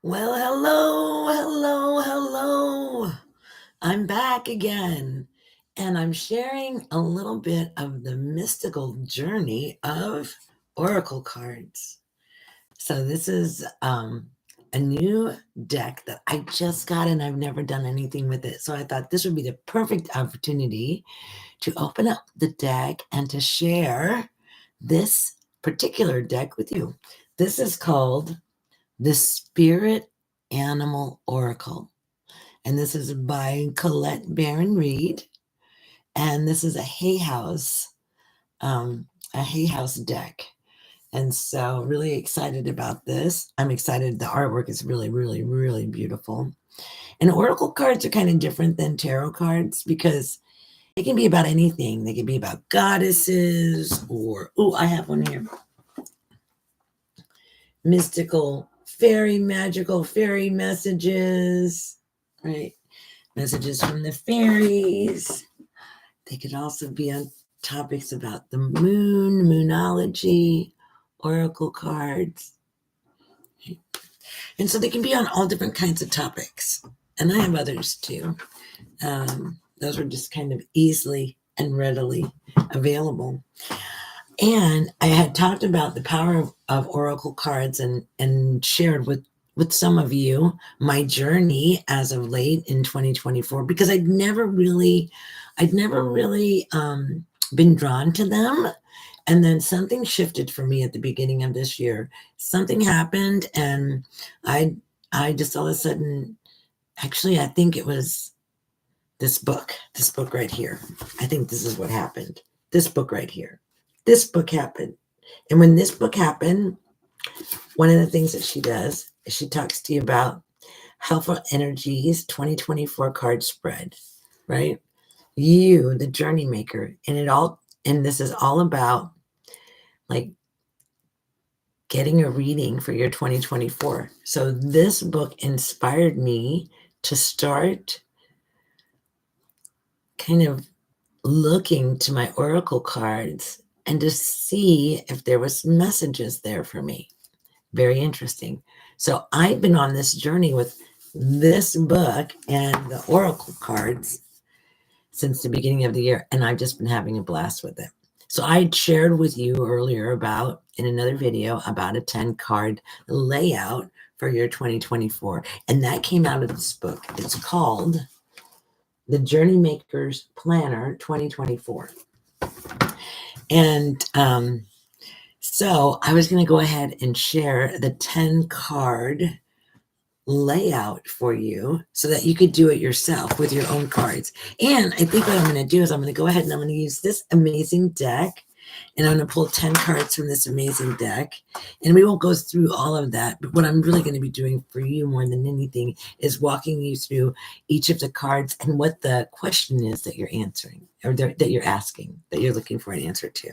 Well, hello. I'm back again, and I'm sharing a little bit of the mystical journey of oracle cards. So this is a new deck that I just got, and I've never done anything with it. So I thought this would be the perfect opportunity to open up the deck and to share this particular deck with you. This is called the Spirit Animal Oracle. And this is by Colette Baron Reed. And this is a Hay House deck. And so really excited about this. I'm excited. The artwork is really beautiful. And oracle cards are kind of different than tarot cards because they can be about anything. They can be about goddesses or, I have one here. Magical fairy messages, right? Messages from the fairies. They could also be on topics about the moon, moonology, oracle cards. And so they can be on all different kinds of topics. And I have others too. Those are just kind of easily and readily available. And I had talked about the power of oracle cards and shared with some of you my journey as of late in 2024, because I'd never really been drawn to them. And then something shifted for me at the beginning of this year. Something happened, and I just all of a sudden, actually, I think it was this book right here. I think this is what happened. This book right here. This book happened. And when this book happened, one of the things that she does is she talks to you about Helpful Energies 2024 card spread, right? You, the journey maker, and this is all about like getting a reading for your 2024. So this book inspired me to start kind of looking to my oracle cards and to see if there was messages there for me. Very interesting. So I've been on this journey with this book and the oracle cards since the beginning of the year, and I've just been having a blast with it. So I shared with you earlier in another video about a 10 card layout for your 2024, and that came out of this book. It's called The Journey Maker's Planner 2024. And so I was going to go ahead and share the 10 card layout for you so that you could do it yourself with your own cards. And I think what I'm going to do is I'm going to go ahead and I'm going to use this amazing deck, and I'm going to pull 10 cards from this amazing deck. And we won't go through all of that, but what I'm really going to be doing for you more than anything is walking you through each of the cards and what the question is that you're answering, or that you're asking, that you're looking for an answer to.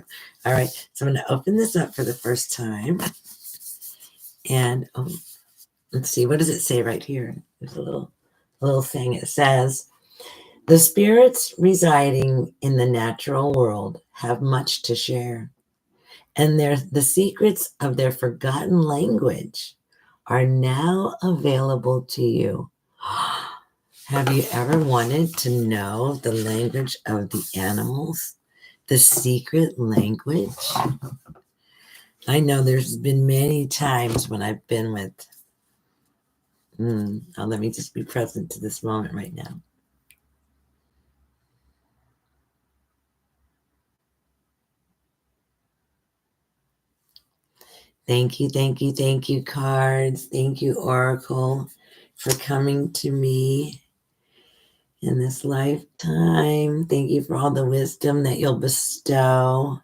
All right, so I'm going to open this up for the first time. And let's see, what does it say right here? There's a little thing. It says, the spirits residing in the natural world have much to share, and the secrets of their forgotten language are now available to you. Have you ever wanted to know the language of the animals? The secret language? I know there's been many times when I've been with let me just be present to this moment right now. Thank you, cards. Thank you, Oracle, for coming to me in this lifetime. Thank you for all the wisdom that you'll bestow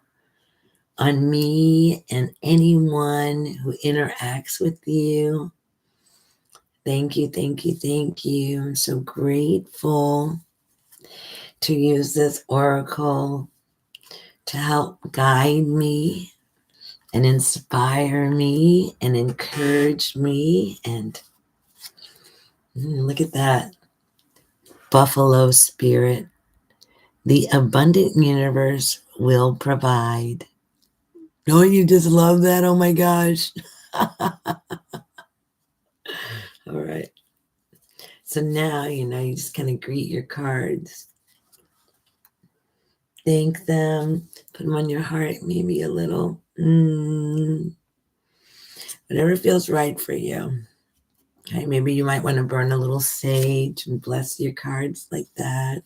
on me and anyone who interacts with you. Thank you. I'm so grateful to use this oracle to help guide me and inspire me and encourage me. And look at that. Buffalo spirit. The abundant universe will provide. Don't you just love that? Oh my gosh. So now, you just kind of greet your cards, thank them, put them on your heart, maybe a little, whatever feels right for you. Okay, maybe you might want to burn a little sage and bless your cards like that.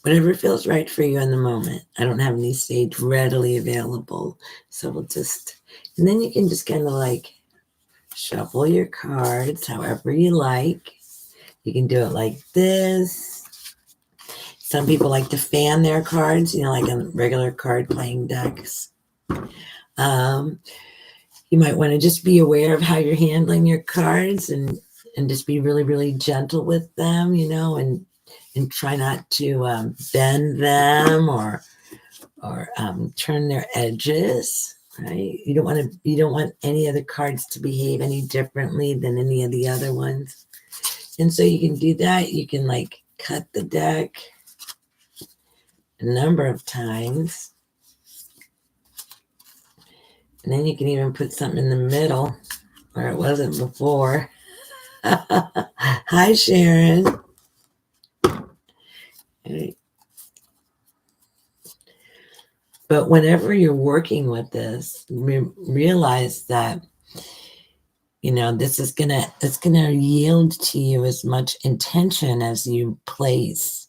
Whatever feels right for you in the moment. I don't have any sage readily available, so and then you can just kind of like shuffle your cards however you like. You can do it like this. Some people like to fan their cards, like on regular card playing decks. You might want to just be aware of how you're handling your cards and just be really, really gentle with them, and try not to bend them or turn their edges. Right? You don't want any of the cards to behave any differently than any of the other ones. And so you can do that. You can like cut the deck a number of times. And then you can even put something in the middle where it wasn't before. Hi, Sharon. Right. But whenever you're working with this, realize that it's gonna yield to you as much intention as you place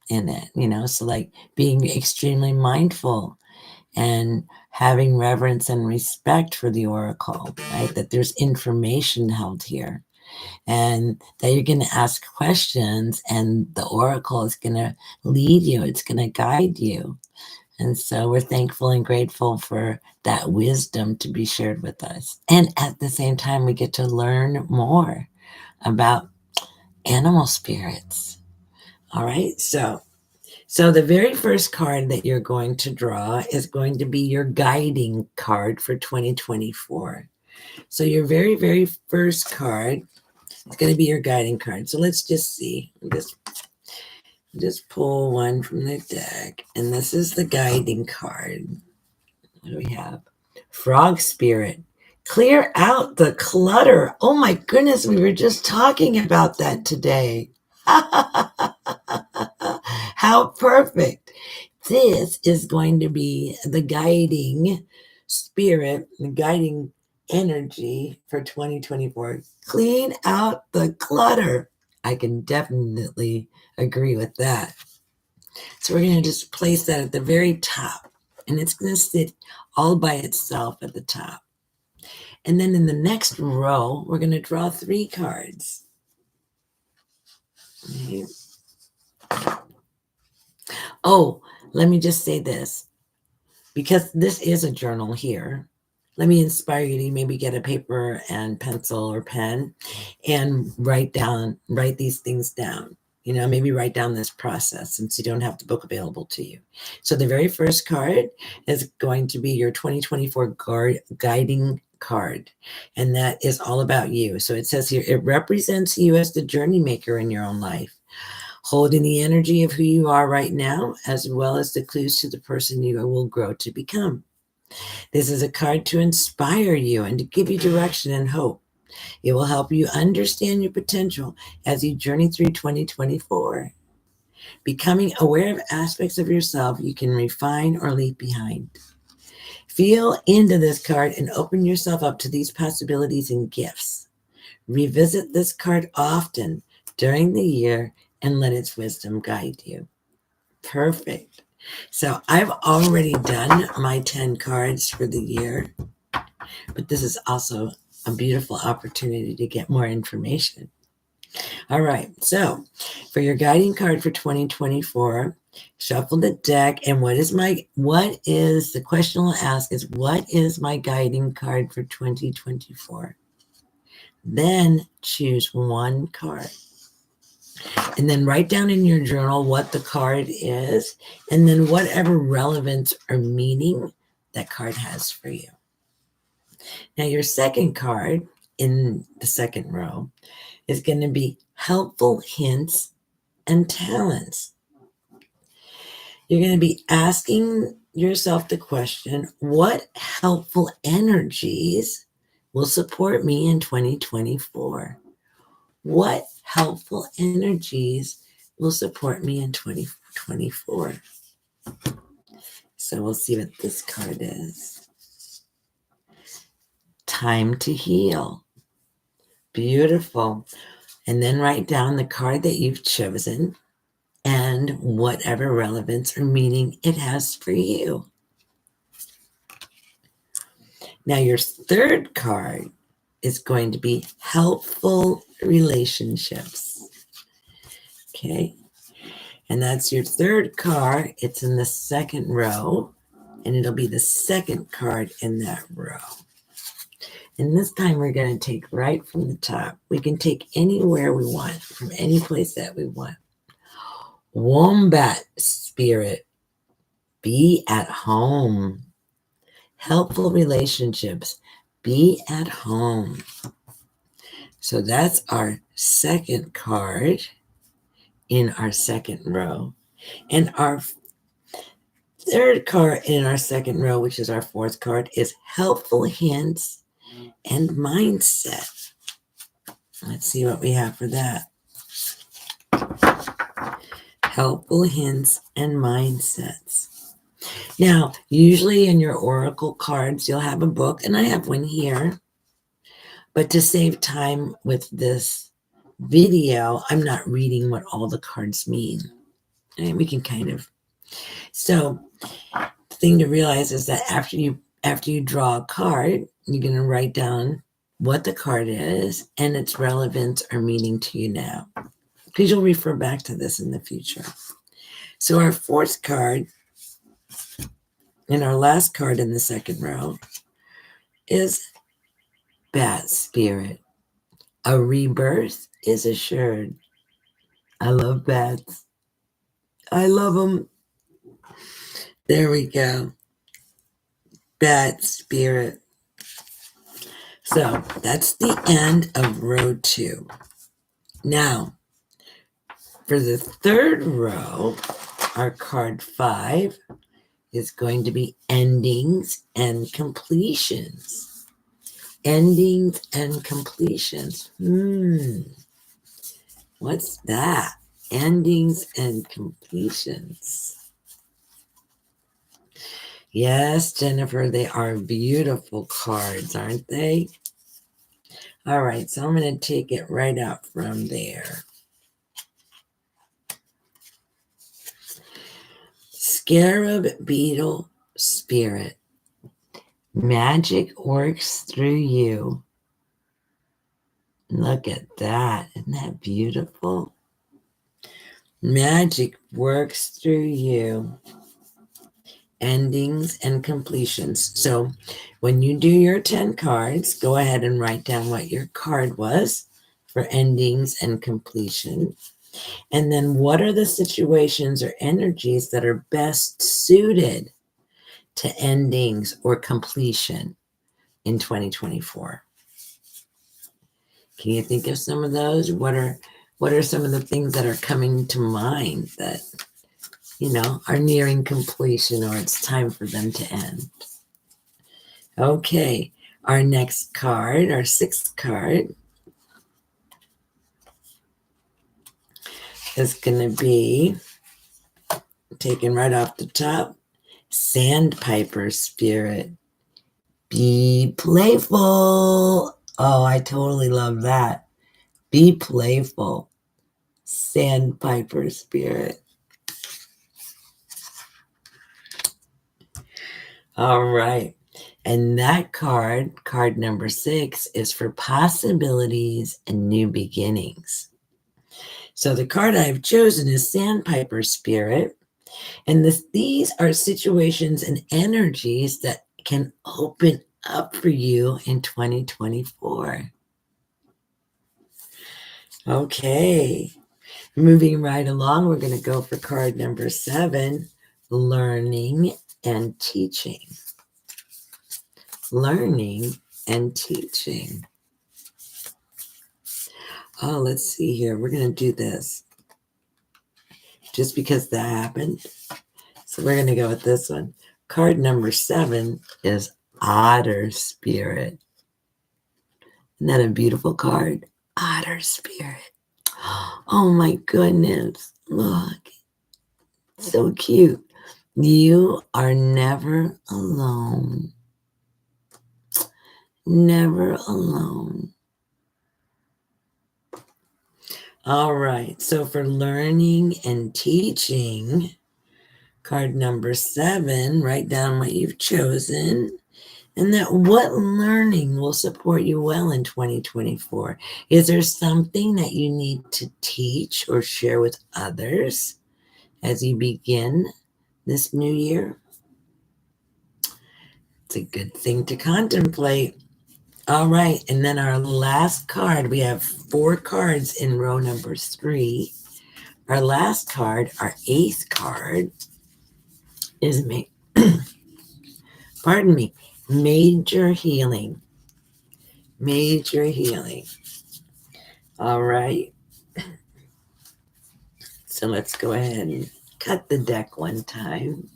in it. So like being extremely mindful and having reverence and respect for the oracle, right? That there's information held here, and that you're going to ask questions, and the oracle is going to lead you. It's going to guide you. And so we're thankful and grateful for that wisdom to be shared with us. And at the same time, we get to learn more about animal spirits. All right. So the very first card that you're going to draw is going to be your guiding card for 2024. So your very, very first card is going to be your guiding card. So let's just see. Just pull one from the deck. And this is the guiding card. What do we have? Frog Spirit. Clear out the clutter. Oh my goodness, we were just talking about that today. How perfect. This is going to be the guiding spirit, the guiding energy for 2024. Clean out the clutter. I can definitely agree with that. So we're going to just place that at the very top, and it's going to sit all by itself at the top. And then in the next row, we're going to draw 3 cards. Okay. Oh, let me just say this. Because this is a journal here, let me inspire you to maybe get a paper and pencil or pen and write these things down. Maybe write down this process, since you don't have the book available to you. So the very first card is going to be your 2024 guiding card. And that is all about you. So it says here, it represents you as the journey maker in your own life, holding the energy of who you are right now, as well as the clues to the person you will grow to become. This is a card to inspire you and to give you direction and hope. It will help you understand your potential as you journey through 2024. Becoming aware of aspects of yourself you can refine or leave behind. Feel into this card and open yourself up to these possibilities and gifts. Revisit this card often during the year and let its wisdom guide you. Perfect. So I've already done my 10 cards for the year, but this is also a beautiful opportunity to get more information. All right. So for your guiding card for 2024, shuffle the deck. And what is the question we'll ask is, what is my guiding card for 2024? Then choose one card. And then write down in your journal what the card is, and then whatever relevance or meaning that card has for you. Now, your second card in the second row is going to be helpful hints and talents. You're going to be asking yourself the question, what helpful energies will support me in 2024? What helpful energies will support me in 2024? So we'll see what this card is. Time to heal. Beautiful. And then write down the card that you've chosen and whatever relevance or meaning it has for you. Now, your third card is going to be helpful relationships. Okay. And that's your third card. It's in the second row, and it'll be the second card in that row. And this time we're going to take right from the top. We can take anywhere we want, from any place that we want. Wombat spirit, be at home. Helpful relationships, be at home. So that's our second card in our second row. And our third card in our second row, which is our fourth card, is helpful hints and mindset. Let's see what we have for that. Helpful hints and mindsets. Now, usually in your oracle cards, you'll have a book, and I have one here. But to save time with this video, I'm not reading what all the cards mean. And we can kind of. So the thing to realize is that after you draw a card, you're going to write down what the card is and its relevance or meaning to you now, because you'll refer back to this in the future. So our fourth card and our last card in the second row is Bat Spirit. A rebirth is assured. I love bats. I love them. There we go. Bat Spirit. So that's the end of row 2. Now, for the third row, our card 5 is going to be endings and completions. Endings and completions. What's that? Endings and completions. Yes, Jennifer, they are beautiful cards, aren't they? All right, so I'm going to take it right out from there. Scarab Beetle Spirit. Magic works through you. Look at that. Isn't that beautiful? Magic works through you. Endings and completions. So when you do your 10 cards, go ahead and write down what your card was for endings and completion. And then what are the situations or energies that are best suited to endings or completion in 2024? Can you think of some of those? What are some of the things that are coming to mind that, are nearing completion, or it's time for them to end? Okay, our next card, our 6th card, is going to be, taken right off the top, Sandpiper Spirit. Be playful. Oh, I totally love that. Be playful. Sandpiper Spirit. All right. And that card number 6, is for possibilities and new beginnings. So the card I've chosen is Sandpiper Spirit. And these are situations and energies that can open up for you in 2024. Okay. Moving right along, we're going to go for card number 7, learning and teaching. Learning and teaching. Oh, let's see here. We're going to do this just because that happened. So we're going to go with this one. Card number 7 is Otter Spirit. Isn't that a beautiful card? Otter spirit. Oh my goodness. Look. So cute. You are never alone. Never alone. All right. So for learning and teaching, card number 7, write down what you've chosen. And that what learning will support you well in 2024? Is there something that you need to teach or share with others as you begin this new year? It's a good thing to contemplate. All right. And then our last card, we have 4 cards in row number 3. Our last card, our 8th card, is major healing. Major healing. All right. So let's go ahead and cut the deck one time.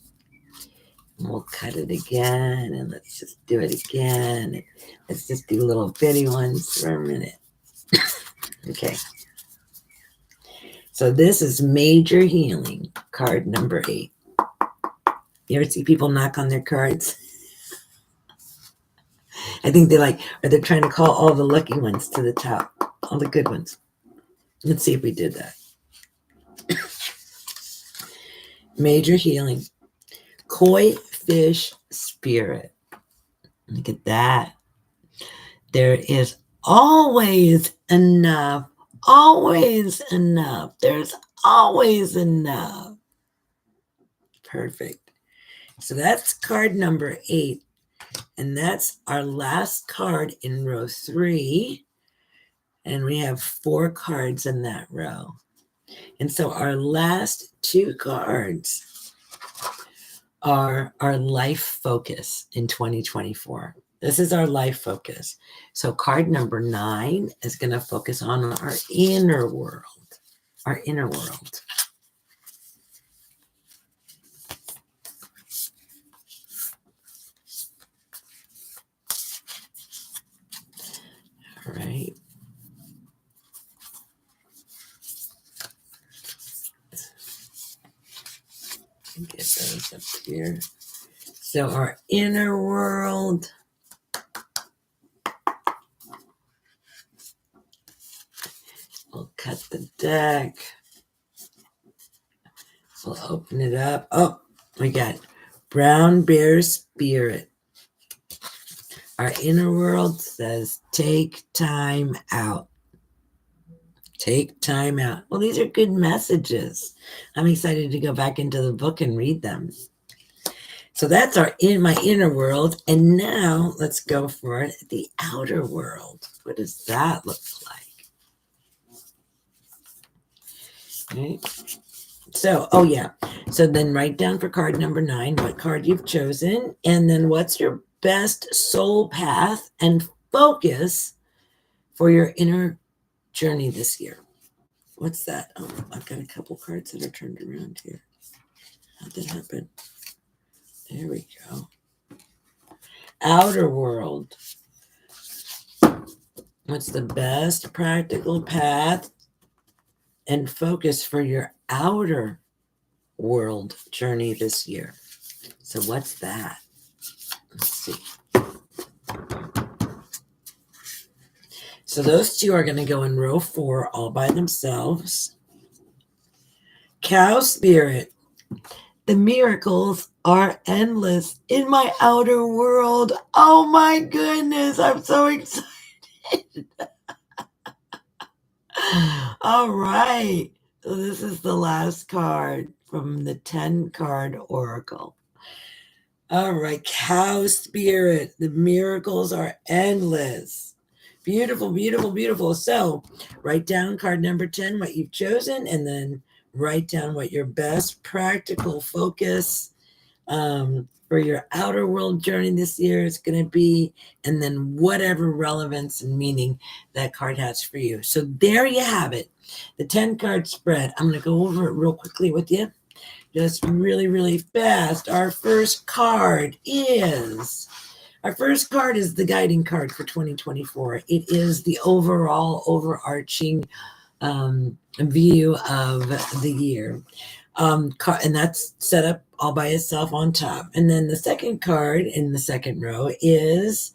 And we'll cut it again. And let's just do it again. Let's just do little bitty ones for a minute. Okay. So this is major healing, card number 8. You ever see people knock on their cards? I think they're trying to call all the lucky ones to the top, all the good ones. Let's see if we did that. Major healing. Koi fish spirit. Look at that. There is always enough. Always enough. There's always enough. Perfect. So that's card number 8. And that's our last card in row 3. And we have 4 cards in that row. And so our last 2 cards are our life focus in 2024. This is our life focus. So card number 9 is going to focus on our inner world. Our inner world. All right. Get those up here. So our inner world. We'll cut the deck. We'll open it up. Oh, we got brown bear spirit. Our inner world says, take time out. Take time out. Well, these are good messages. I'm excited to go back into the book and read them. So that's my inner world. And now let's go for the outer world. What does that look like? Okay. So, So then write down for card number 9 what card you've chosen. And then what's your best soul path and focus for your inner journey this year? What's that? Oh, I've got a couple cards that are turned around here. How'd that happen? There we go. Outer world. What's the best practical path and focus for your outer world journey this year? So what's that? Let's see. So those 2 are going to go in row 4 all by themselves. Cow spirit. The miracles are endless in my outer world. Oh my goodness, I'm so excited. All right. So this is the last card from the 10-card oracle. All right, cow spirit. The miracles are endless. Beautiful, beautiful, beautiful. So write down card number 10, what you've chosen, and then write down what your best practical focus for your outer world journey this year is going to be, and then whatever relevance and meaning that card has for you. So there you have it, the 10-card spread. I'm going to go over it real quickly with you, just really, really fast. Our first card is Our first card is the guiding card for 2024. It is the overall overarching view of the year. And that's set up all by itself on top. And then the second card in the second row is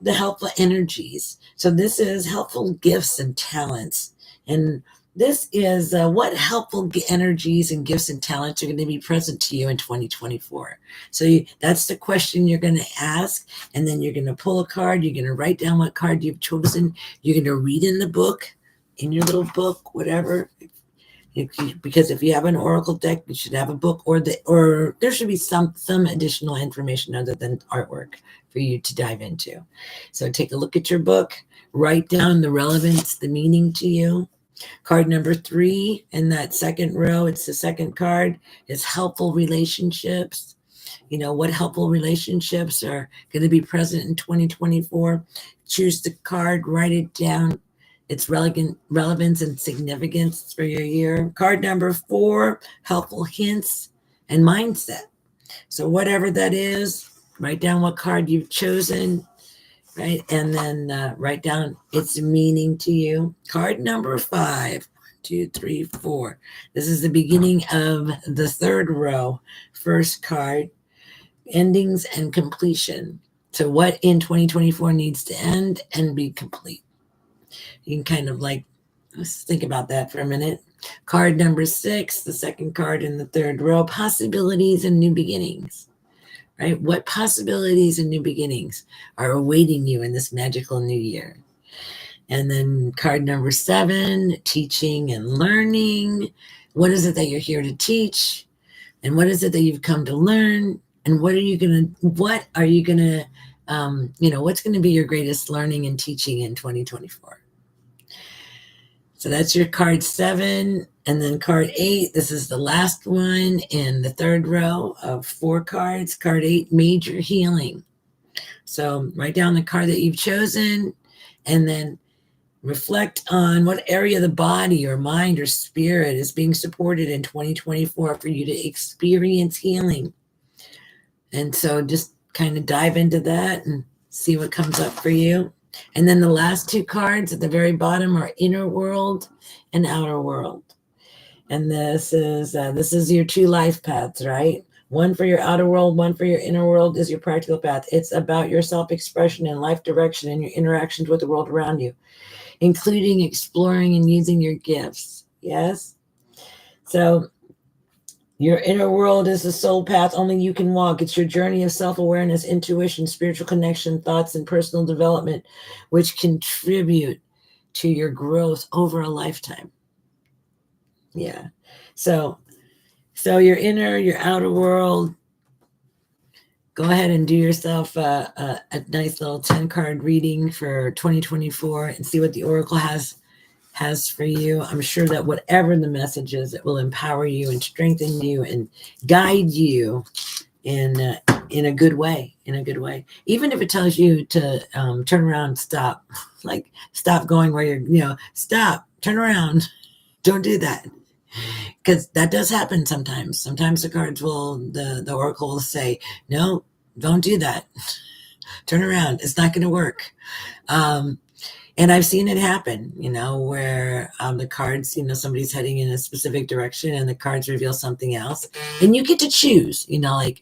the helpful energies. So this is helpful gifts and talents. And this is what helpful energies and gifts and talents are going to be present to you in 2024. So that's the question you're going to ask. And then you're going to pull a card. You're going to write down what card you've chosen. You're going to read in the book, in your little book, whatever. Because if you have an oracle deck, you should have a book, or there should be some additional information other than artwork for you to dive into. So take a look at your book, write down the relevance, the meaning to you. Card number 3 in that second row, it's the second card, is helpful relationships. You know, what helpful relationships are going to be present in 2024? Choose the card, write it down. Its relevance and significance for your year. Card number 4, helpful hints and mindset. So whatever that is, write down what card you've chosen, right? And then write down its meaning to you. Card number 5, 1, 2, 3, 4. This is the beginning of the third row. First card, endings and completion. So what in 2024 needs to end and be complete? You can kind of let's think about that for a minute. Card number 6, the second card in the third row, possibilities and new beginnings, right? What possibilities and new beginnings are awaiting you in this magical new year? And then card number 7, teaching and learning. What is it that you're here to teach? And what is it that you've come to learn? And what's going to be your greatest learning and teaching in 2024? So that's your card 7. And then card 8, this is the last one in the third row of 4 cards. Card 8, major healing. So write down the card that you've chosen and then reflect on what area of the body or mind or spirit is being supported in 2024 for you to experience healing. And so just kind of dive into that and see what comes up for you. And then the last 2 cards at the very bottom are inner world and outer world. And this is your 2 life paths, right? One for your outer world, one for your inner world is your practical path. It's about your self-expression and life direction and your interactions with the world around you, including exploring and using your gifts. Yes? So your inner world is the soul path only you can walk. It's your journey of self-awareness, intuition, spiritual connection, thoughts, and personal development, which contribute to your growth over a lifetime. Yeah. So your inner, your outer world, go ahead and do yourself a nice little 10-card reading for 2024 and see what the Oracle has for you. I'm sure that whatever the message is, it will empower you and strengthen you and guide you in a good way. Even if it tells you to turn around, stop, stop going where you're, stop, turn around. Don't do that. Because that does happen sometimes. Sometimes the Oracle will say, no, don't do that. Turn around. It's not going to work. And I've seen it happen, where the cards, somebody's heading in a specific direction and the cards reveal something else. And you get to choose, you get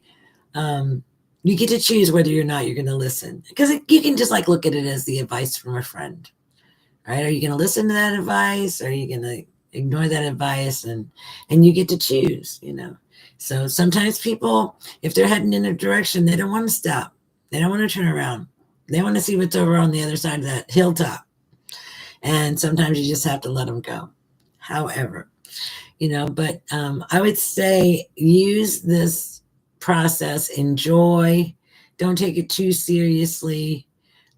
to choose whether or not you're going to listen. Because you can just look at it as the advice from a friend, right? Are you going to listen to that advice? Or are you going to ignore that advice? And you get to choose, So sometimes people, if they're heading in a direction, they don't want to stop. They don't want to turn around. They want to see what's over on the other side of that hilltop. And sometimes you just have to let them go. However, but I would say use this process, enjoy, don't take it too seriously,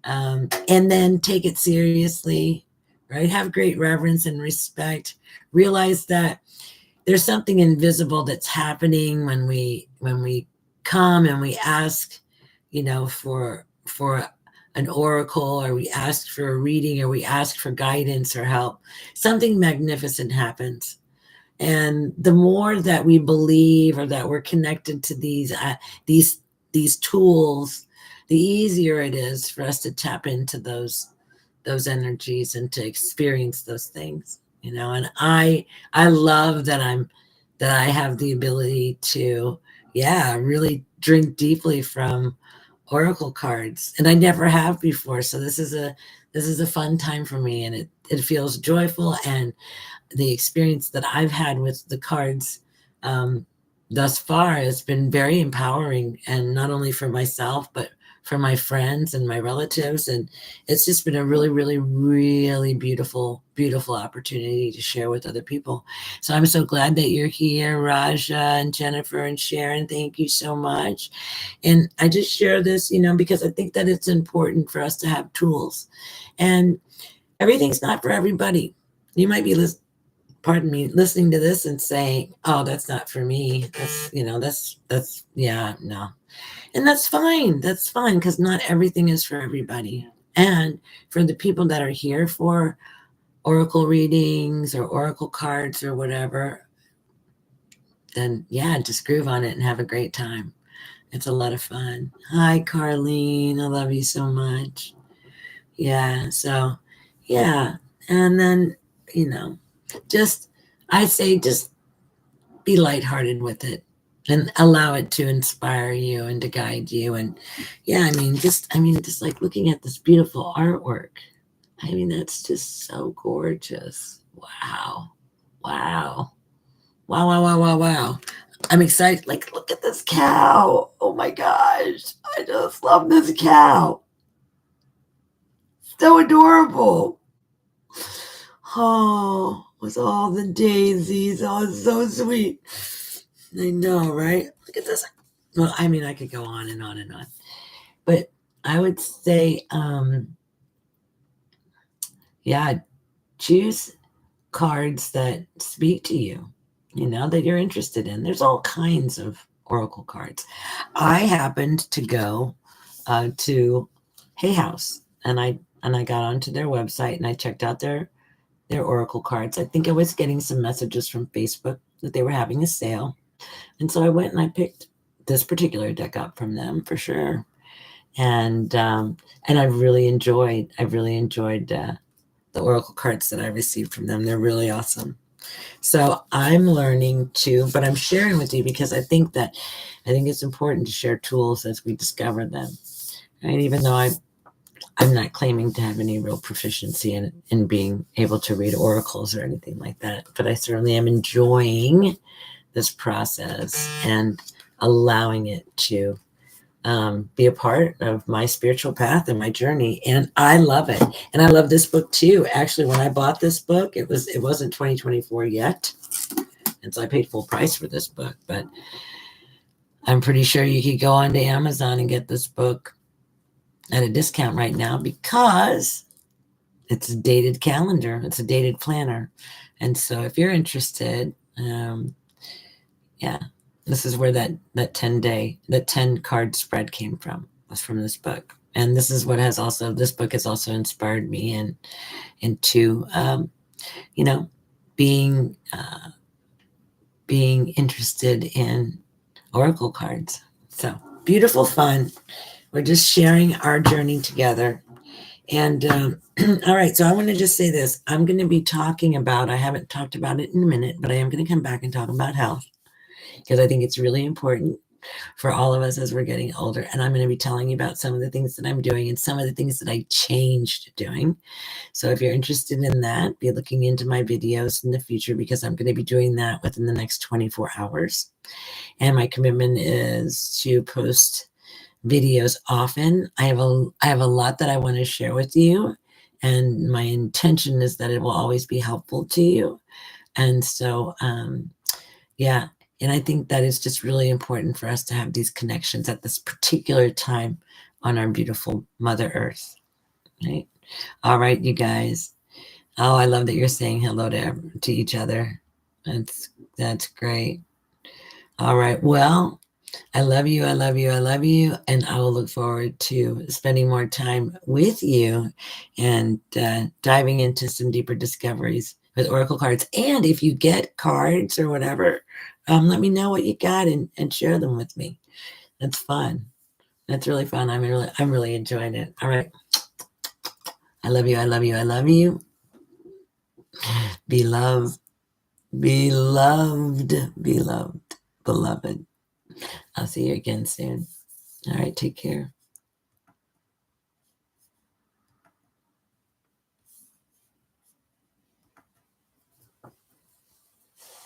and then take it seriously, right? Have great reverence and respect. Realize that there's something invisible that's happening when we come and we ask, for an oracle, or we ask for a reading, or we ask for guidance or help. Something magnificent happens. And the more that we believe or that we're connected to these tools, the easier it is for us to tap into those energies and to experience those things, you know. And I love that I have the ability to, yeah, really drink deeply from oracle cards, and I never have before. So this is a fun time for me, and it feels joyful. And the experience that I've had with the cards um, thus far has been very empowering, and not only for myself, but for my friends and my relatives. And it's just been a really, really, really beautiful, beautiful opportunity to share with other people. So I'm so glad that you're here, Raja and Jennifer and Sharon. Thank you so much. And I just share this, because I think that it's important for us to have tools. And everything's not for everybody. You might be listening to this and saying, "Oh, that's not for me." That's yeah, no. And that's fine. That's fine, because not everything is for everybody. And for the people that are here for oracle readings or oracle cards or whatever, then yeah, just groove on it and have a great time. It's a lot of fun. Hi, Carlene. I love you so much. Yeah. So, yeah. And then, you know, just, I say, just be lighthearted with it and allow it to inspire you and to guide you. And yeah, just like looking at this beautiful artwork. I mean, that's just so gorgeous. Wow. Wow. Wow, wow, wow, wow, wow. I'm excited. Like, look at this cow. Oh my gosh. I just love this cow. So adorable. Oh, with all the daisies. Oh, it's so sweet. I know, right? Look at this. Well, I mean, I could go on and on and on. But I would say, yeah, choose cards that speak to you, that you're interested in. There's all kinds of oracle cards. I happened to go to Hay House, and I got onto their website and I checked out their oracle cards. I think I was getting some messages from Facebook that they were having a sale, and so I went and I picked this particular deck up from them for sure. And I've really enjoyed the oracle cards that I received from them. They're really awesome. So I'm learning too, but I'm sharing with you because I think it's important to share tools as we discover them. Right? Even though I'm not claiming to have any real proficiency in being able to read oracles or anything like that, but I certainly am enjoying this process and allowing it to be a part of my spiritual path and my journey. And I love it. And I love this book too. Actually, when I bought this book, it wasn't 2024 yet. And so I paid full price for this book, but I'm pretty sure you could go onto Amazon and get this book at a discount right now because it's a dated calendar. It's a dated planner. And so if you're interested, yeah, this is where that 10 card spread came from, was from this book. And this book has also inspired me into being interested in oracle cards. So beautiful fun. We're just sharing our journey together. And all right, so I want to just say this. I'm going to be talking about, I haven't talked about it in a minute, but I am going to come back and talk about health, because I think it's really important for all of us as we're getting older. And I'm going to be telling you about some of the things that I'm doing and some of the things that I changed doing. So if you're interested in that, be looking into my videos in the future, because I'm going to be doing that within the next 24 hours. And my commitment is to post videos often. I have a lot that I want to share with you, and my intention is that it will always be helpful to you. And so, yeah. And I think that it's just really important for us to have these connections at this particular time on our beautiful Mother Earth. Right? All right, you guys. Oh, I love that you're saying hello to each other. That's great. All right. Well, I love you. I love you. I love you. And I will look forward to spending more time with you and diving into some deeper discoveries with oracle cards. And if you get cards or whatever, let me know what you got and share them with me. That's fun. That's really fun. I'm really enjoying it. All right. I love you. I love you. I love you. Be loved. Be loved. Be loved. Beloved. I'll see you again soon. All right. Take care.